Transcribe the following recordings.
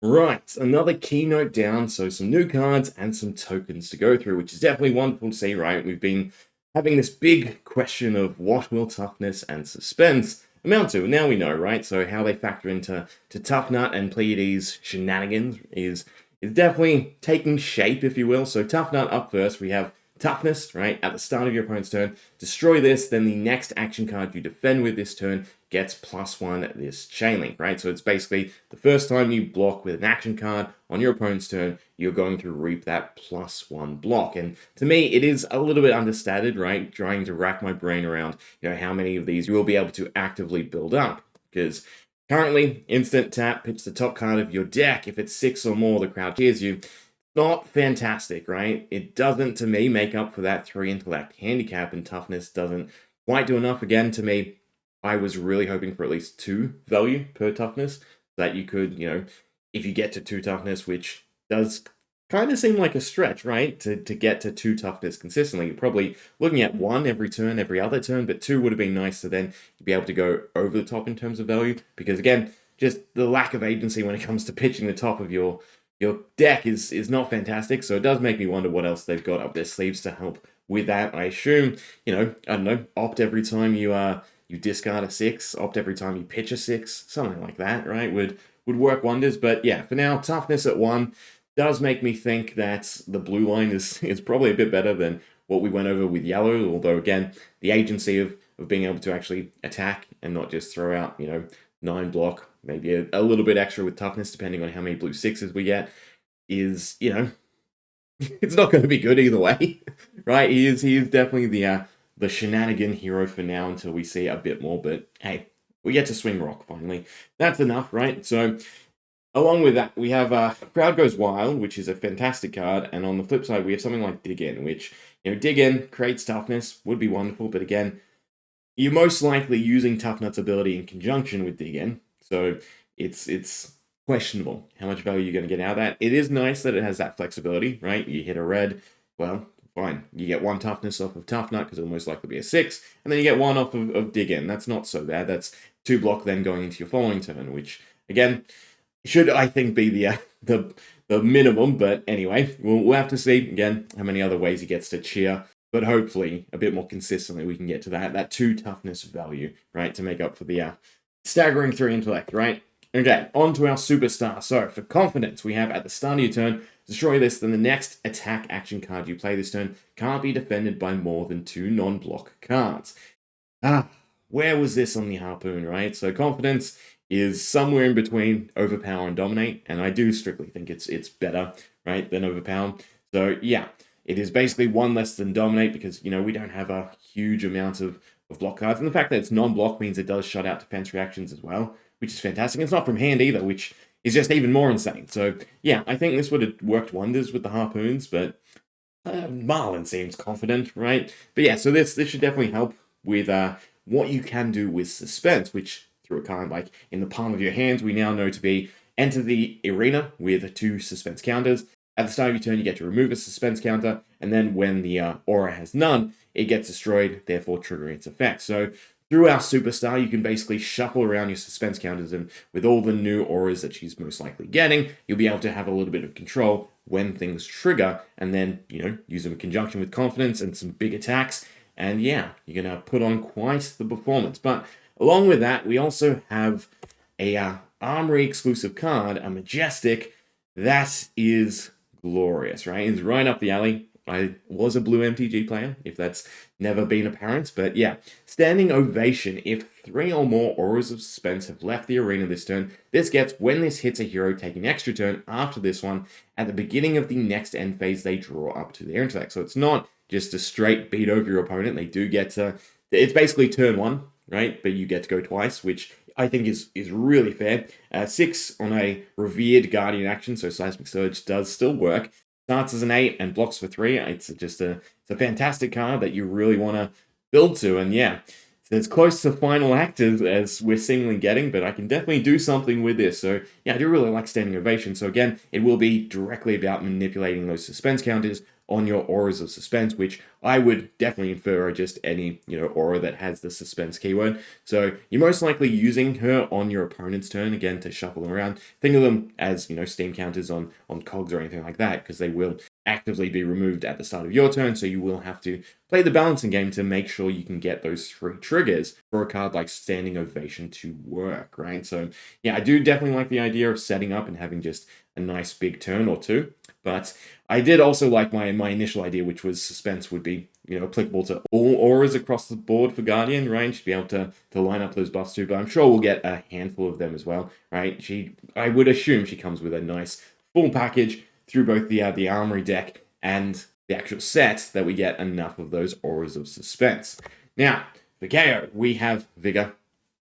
Right, another keynote down, so some new cards and some tokens to go through, which is definitely wonderful to see, right? We've been having this big question of what will toughness and suspense amount to, and now we know, right? So how they factor into Tough Nut and Pleiades shenanigans is definitely taking shape, if you will. So Tough Nut up first, we have Toughness, right? At the start of your opponent's turn, destroy this, then the next action card you defend with this turn gets +1 this chain link, right? So it's basically the first time you block with an action card on your opponent's turn, you're going to reap that +1 block. And to me, it is a little bit understated, right? Trying to rack my brain around, how many of these you will be able to actively build up. Because currently, instant tap hits the top card of your deck. If it's 6 or more, the crowd cheers you. Not fantastic, right? It doesn't, to me, make up for that 3 intellect handicap, and toughness doesn't quite do enough. Again, to me, I was really hoping for at least 2 value per toughness, that you could, if you get to 2 toughness, which does kind of seem like a stretch, right? To get to 2 toughness consistently. You're probably looking at 1 every turn, every other turn, but 2 would have been nice to then be able to go over the top in terms of value, because again, just the lack of agency when it comes to pitching the top of your deck is not fantastic, so it does make me wonder what else they've got up their sleeves to help with that. I assume, I don't know, opt every time you discard a 6, opt every time you pitch a 6, something like that, right? Would work wonders. But yeah, for now, toughness at 1 does make me think that the blue line is probably a bit better than what we went over with yellow, although again, the agency of being able to actually attack and not just throw out, 9 block, maybe a little bit extra with toughness, depending on how many blue 6s we get, is, it's not going to be good either way, right? He is definitely the shenanigan hero for now until we see a bit more, but hey, we get to swing rock finally. That's enough, right? So, along with that, we have Crowd Goes Wild, which is a fantastic card, and on the flip side, we have something like Dig In, which, Dig In creates toughness, would be wonderful, but again, you're most likely using Tough Nut's ability in conjunction with Dig In, so it's questionable how much value you're going to get out of that. It is nice that it has that flexibility, right? You hit a red, well, fine. You get 1 toughness off of Tough Nut because it'll most likely be a 6, and then you get 1 off of Dig In. That's not so bad. That's 2 block then going into your following turn, which, again, should, I think, be the minimum, but anyway, we'll have to see, again, how many other ways he gets to cheer. But hopefully, a bit more consistently, we can get to that 2 toughness value, right, to make up for the staggering 3 intellect, right? Okay, on to our superstar. So, for confidence, we have at the start of your turn, destroy this, then the next attack action card you play this turn can't be defended by more than 2 non-block cards. Where was this on the Harpoon, right? So, confidence is somewhere in between Overpower and Dominate, and I do strictly think it's better, right, than Overpower. So, yeah. It is basically 1 less than Dominate because, we don't have a huge amount of block cards. And the fact that it's non-block means it does shut out defense reactions as well, which is fantastic. It's not from hand either, which is just even more insane. So, yeah, I think this would have worked wonders with the Harpoons, but Marlin seems confident, right? But yeah, so this should definitely help with what you can do with Suspense, which through a card like in the palm of your hands, we now know to be enter the arena with 2 Suspense counters. At the start of your turn, you get to remove a suspense counter, and then when the aura has none, it gets destroyed, therefore triggering its effect. So through our superstar, you can basically shuffle around your suspense counters, and with all the new auras that she's most likely getting, you'll be able to have a little bit of control when things trigger, and then, use them in conjunction with confidence and some big attacks, and yeah, you're going to put on quite the performance. But along with that, we also have a Armory exclusive card, a Majestic, that is glorious, right? It's right up the alley. I was a blue MTG player, if that's never been apparent, but yeah. Standing Ovation. If 3 or more auras of suspense have left the arena this turn, this gets when this hits a hero taking an extra turn after this one, at the beginning of the next end phase, they draw up to their intellect. So it's not just a straight beat over your opponent. They do get to, it's basically turn 1, right? But you get to go twice, which I think is really fair. 6 on a Revered Guardian action, so Seismic Surge does still work. Starts as an 8 and blocks for 3. It's just it's a fantastic card that you really want to build to, and yeah, it's as close to final act as we're seemingly getting, but I can definitely do something with this. So yeah, I do really like Standing Ovation. So again, it will be directly about manipulating those suspense counters on your auras of suspense, which I would definitely infer are just any, aura that has the suspense keyword. So you're most likely using her on your opponent's turn, again, to shuffle them around. Think of them as, steam counters on cogs or anything like that, because they will actively be removed at the start of your turn, so you will have to play the balancing game to make sure you can get those 3 triggers for a card like Standing Ovation to work, right? So yeah, I do definitely like the idea of setting up and having just a nice big turn or two, but I did also like my initial idea, which was suspense would be, applicable to all auras across the board for Guardian, right? She'd be able to line up those buffs too, but I'm sure we'll get a handful of them as well, right? I would assume she comes with a nice full package through both the Armory deck and the actual set, that we get enough of those auras of suspense. Now, for KO, we have Vigor.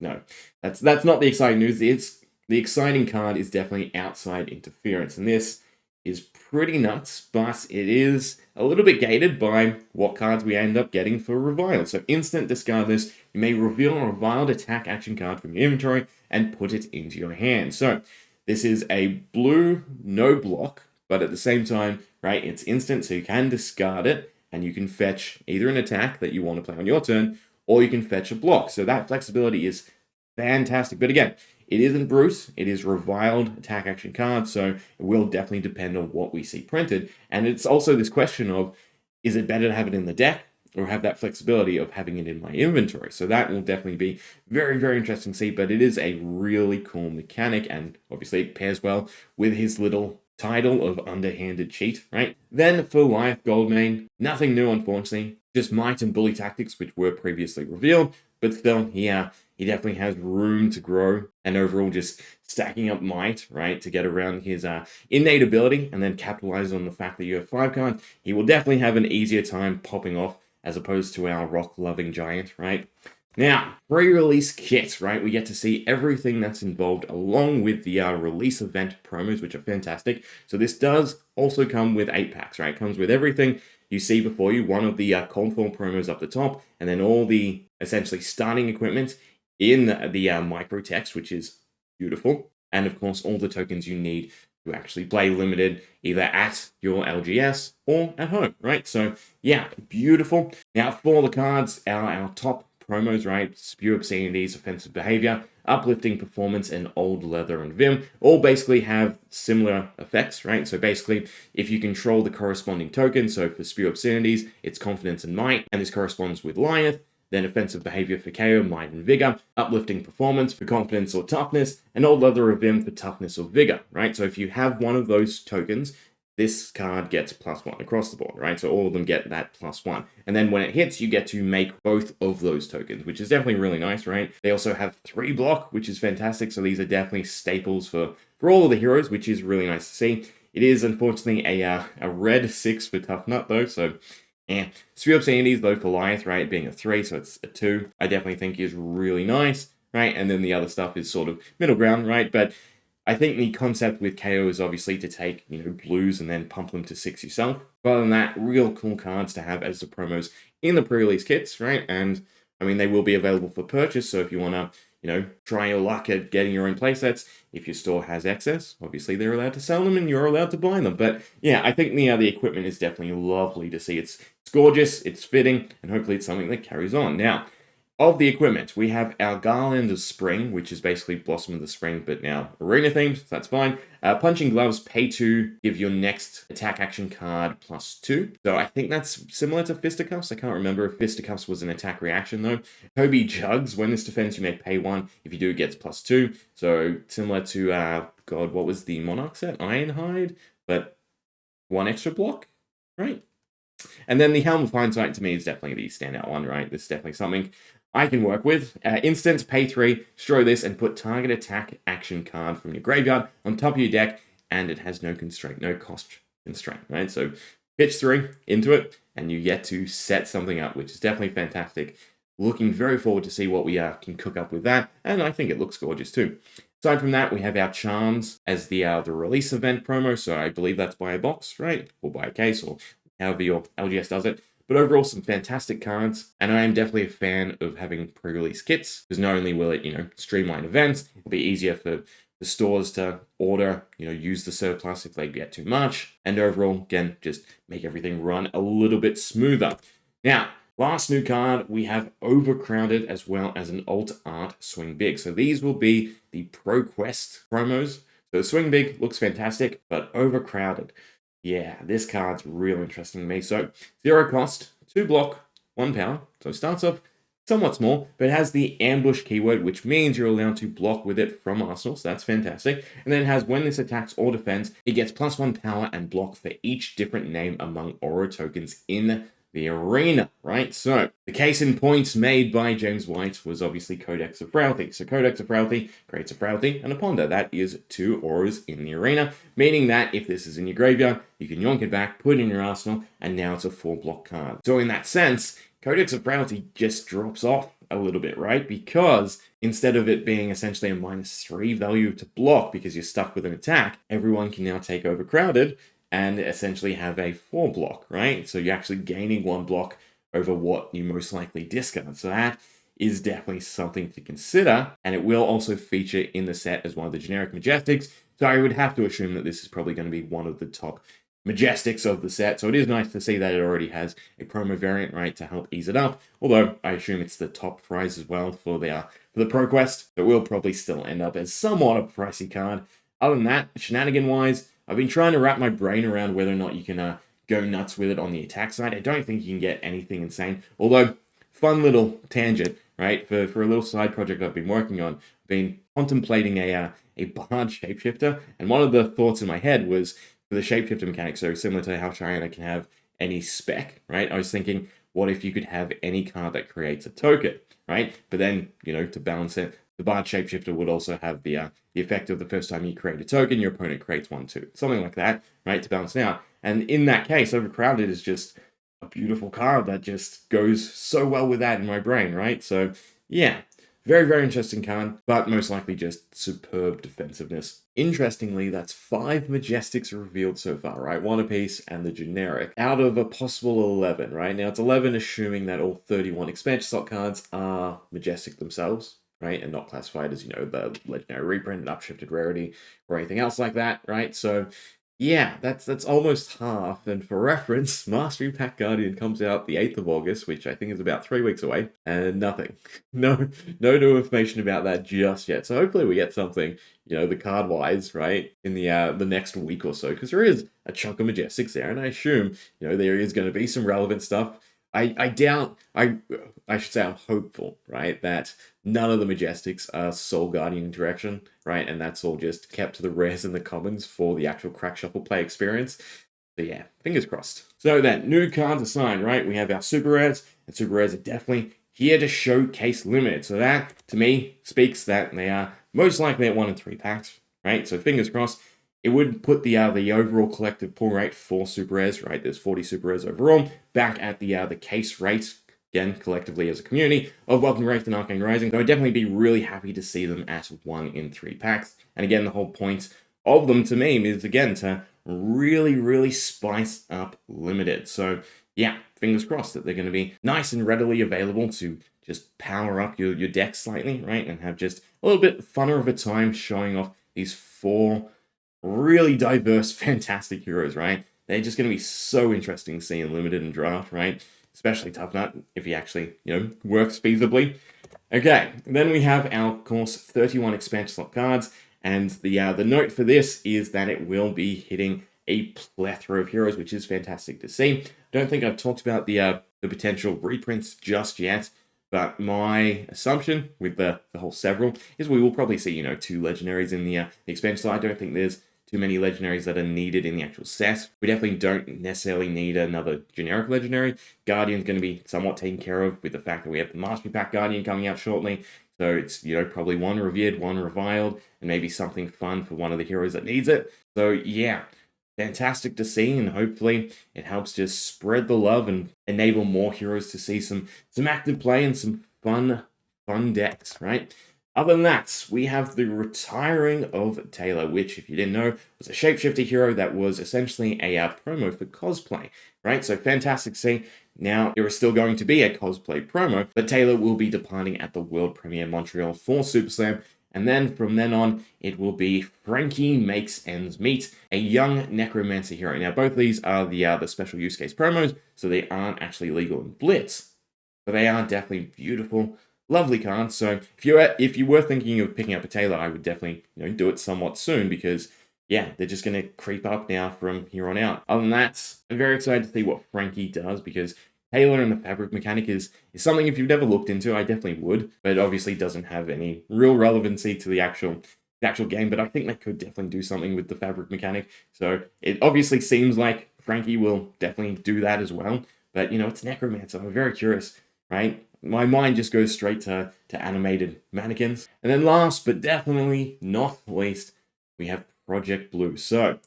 No, that's not the exciting news. The exciting card is definitely Outside Interference, and this is pretty nuts, but it is a little bit gated by what cards we end up getting for Reviled. So instant discard this, you may reveal a Reviled attack action card from your inventory and put it into your hand. So this is a blue no block, but at the same time, right, it's instant, so you can discard it, and you can fetch either an attack that you want to play on your turn, or you can fetch a block. So that flexibility is fantastic. But again, it isn't Bruce, it is Reviled attack action card, so it will definitely depend on what we see printed. And it's also this question of, is it better to have it in the deck or have that flexibility of having it in my inventory? So that will definitely be very, very interesting to see, but it is a really cool mechanic, and obviously it pairs well with his little title of Underhanded Cheat, right? Then for Wyth Goldman, nothing new, unfortunately. Just Might and Bully tactics, which were previously revealed, but still, he definitely has room to grow, and overall just stacking up Might, right, to get around his innate ability and then capitalize on the fact that you have 5 cards. He will definitely have an easier time popping off as opposed to our rock-loving giant, right? Now, pre-release kit, right? We get to see everything that's involved along with the release event promos, which are fantastic. So this does also come with 8 packs, right? It comes with everything you see before you, one of the cold form promos up the top, and then all the essentially starting equipment in the micro text, which is beautiful. And of course, all the tokens you need to actually play Limited, either at your LGS or at home, right? So yeah, beautiful. Now for the cards, our top promos, right? Spew Obscenities, Offensive Behavior, Uplifting Performance, and Old Leather and Vim all basically have similar effects, right? So basically, if you control the corresponding token, so for Spew Obscenities, it's Confidence and Might, and this corresponds with Lyeth, then Offensive Behavior for KO, Might and Vigor, Uplifting Performance for Confidence or Toughness, and Old Leather or Vim for Toughness or Vigor, right? So if you have one of those tokens, this card gets +1 across the board, right? So all of them get that +1. And then when it hits, you get to make both of those tokens, which is definitely really nice, right? They also have 3 block, which is fantastic. So these are definitely staples for all of the heroes, which is really nice to see. It is unfortunately a red 6 for Tough Nut though, so Spew Obscenities though for Lyeth, right, being a 3, so it's a 2, I definitely think is really nice, right? And then the other stuff is sort of middle ground, right? But I think the concept with KO is obviously to take, blues and then pump them to 6 yourself. Other than that, real cool cards to have as the promos in the pre-release kits, right? And, I mean, they will be available for purchase, so if you want to, try your luck at getting your own playsets, if your store has excess, obviously they're allowed to sell them and you're allowed to buy them. But, yeah, I think the equipment is definitely lovely to see. It's gorgeous, it's fitting, and hopefully it's something that carries on. Now, of the equipment, we have our Garland of Spring, which is basically Blossom of the Spring, but now arena themed, so that's fine. Punching Gloves, pay 2, give your next attack action card +2. So I think that's similar to Fisticuffs. I can't remember if Fisticuffs was an attack reaction though. Kobe Jugs, when this defends, you may pay 1. If you do, it gets +2. So similar to, God, what was the Monarch set? Ironhide, but 1 extra block, right? And then the Helm of Hindsight to me is definitely the standout one, right? This is definitely something I can work with. Instant, pay 3, destroy this, and put target attack action card from your graveyard on top of your deck, and it has no constraint, no cost constraint, right? So pitch 3 into it, and you get to set something up, which is definitely fantastic. Looking very forward to see what we can cook up with that, and I think it looks gorgeous too. Aside from that, we have our Charms as the release event promo, so I believe that's by a box, right? Or by a case, or however your LGS does it. But overall, some fantastic cards, and I am definitely a fan of having pre-release kits, because not only will it, streamline events, it'll be easier for the stores to order, use the surplus if they get too much, and overall, again, just make everything run a little bit smoother. Now, last new card, we have Overcrowded as well as an alt art Swing Big. So these will be the Pro Quest promos. So Swing Big looks fantastic, but Overcrowded, yeah, this card's real interesting to me. So 0 cost, 2 block, 1 power. So it starts off somewhat small, but it has the ambush keyword, which means you're allowed to block with it from Arsenal, so that's fantastic. And then it has, when this attacks or defends, it gets +1 power and block for each different name among aura tokens in the arena, right? So the case in points made by James Wyth was obviously Codex of Rathe. So Codex of Rathe creates a Rathe and a Ponder. That is 2 auras in the arena, meaning that if this is in your graveyard, you can yonk it back, put it in your arsenal, and now it's a 4-block card. So in that sense, Codex of Rathe just drops off a little bit, right? Because instead of it being essentially a -3 value to block because you're stuck with an attack, everyone can now take Overcrowded and essentially have a 4-block, right? So you're actually gaining 1 block over what you most likely discard. So that is definitely something to consider, and it will also feature in the set as one of the generic Majestics. So I would have to assume that this is probably going to be one of the top Majestics of the set. So it is nice to see that it already has a promo variant, right, to help ease it up. Although I assume it's the top price as well for the Pro Quest. It will probably still end up as somewhat a pricey card. Other than that, shenanigan-wise, I've been trying to wrap my brain around whether or not you can go nuts with it on the attack side. I don't think you can get anything insane. Although, fun little tangent, right? For a little side project I've been working on, I've been contemplating a Bard shapeshifter, and one of the thoughts in my head was for the shapeshifter mechanic, so similar to how Cheyenne can have any spec, right? I was thinking, what if you could have any card that creates a token, right? But then, to balance it, the Bard Shapeshifter would also have the effect of the first time you create a token, your opponent creates one too. Something like that, right, to balance it out. And in that case, Overcrowded is just a beautiful card that just goes so well with that in my brain, right? So, yeah, very, very interesting card, but most likely just superb defensiveness. Interestingly, that's 5 Majestics revealed so far, right? 1 apiece and the generic, out of a possible 11, right? Now, it's 11 assuming that all 31 expansion slot cards are Majestic themselves, right? And not classified as, the legendary reprint, upshifted rarity, or anything else like that, right? So, yeah, that's almost half. And for reference, Mastery Pack Guardian comes out the 8th of August, which I think is about 3 weeks away, and nothing. No new information about that just yet. So hopefully we get something, the card-wise, right, in the next week or so, because there is a chunk of Majestics there, and I assume, there is going to be some relevant stuff. I doubt, I should say I'm hopeful, right, that none of the Majestics are Soul Guardian interaction, right, and that's all just kept to the rares and the commons for the actual Crack Shuffle play experience. So yeah, fingers crossed. So then, new cards assigned, right, we have our Super Rares, and Super Rares are definitely here to showcase limited. So that, to me, speaks that they are most likely at 1 in 3 packs, right, so fingers crossed. It would put the overall collective pull rate for Super Rares, right? There's 40 Super Rares overall, back at the case rate, again, collectively as a community, of Welcome Wraith and Arcane Rising. So I'd definitely be really happy to see them at 1 in 3 packs. And again, the whole point of them to me is, again, to really, really spice up limited. So yeah, fingers crossed that they're going to be nice and readily available to just power up your deck slightly, right? And have just a little bit funner of a time showing off these 4 really diverse, fantastic heroes, right? They're just going to be so interesting seeing limited and draft, right? Especially Toughness, if he actually, works feasibly. Okay, then we have our, of course, 31 expansion slot cards, and the note for this is that it will be hitting a plethora of heroes, which is fantastic to see. I don't think I've talked about the potential reprints just yet, but my assumption with the whole several is we will probably see, 2 legendaries in the expansion slot. I don't think there's too many legendaries that are needed in the actual set. We definitely don't necessarily need another generic legendary. Guardian's going to be somewhat taken care of with the fact that we have the Mastery Pack Guardian coming out shortly. So it's, probably 1 Revered, 1 Reviled, and maybe something fun for one of the heroes that needs it. So yeah, fantastic to see, and hopefully it helps just spread the love and enable more heroes to see some active play and some fun decks, right? Other than that, we have the retiring of Taylor, which, if you didn't know, was a shapeshifter hero that was essentially a promo for cosplay, right? So fantastic to see. Now, there is still going to be a cosplay promo, but Taylor will be departing at the World Premiere Montreal for Super Slam, And then from then on, it will be Frankie Makes Ends Meet, a young necromancer hero. Now, both of these are the special use case promos, so they aren't actually legal in Blitz, but they are definitely beautiful, lovely cards. So if you were thinking of picking up a Taylor, I would definitely do it somewhat soon, because yeah, they're just going to creep up now from here on out. Other than that, I'm very excited to see what Frankie does, because Taylor and the fabric mechanic is something, if you've never looked into, I definitely would, but it obviously doesn't have any real relevancy to the actual game, but I think they could definitely do something with the fabric mechanic. So it obviously seems like Frankie will definitely do that as well, but it's Necromancer. I'm very curious, right? My mind just goes straight to animated mannequins. And then last but definitely not least, we have Project Blue. So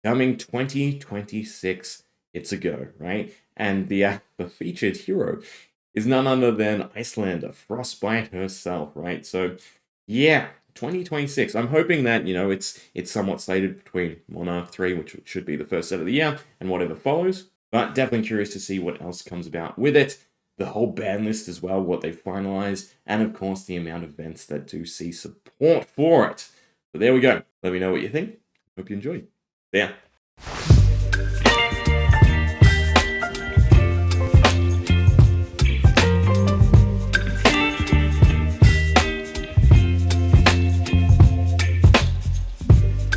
coming 2026, it's a go, right? And the featured hero is none other than Icelander, Frostbite herself, right? So yeah, 2026. I'm hoping that it's somewhat slated between Monarch 3, which should be the first set of the year, and whatever follows. But definitely curious to see what else comes about with it. The whole ban list as well, what they finalized, and of course the amount of events that do see support for it. But there we go. Let me know what you think. Hope you enjoyed. Yeah.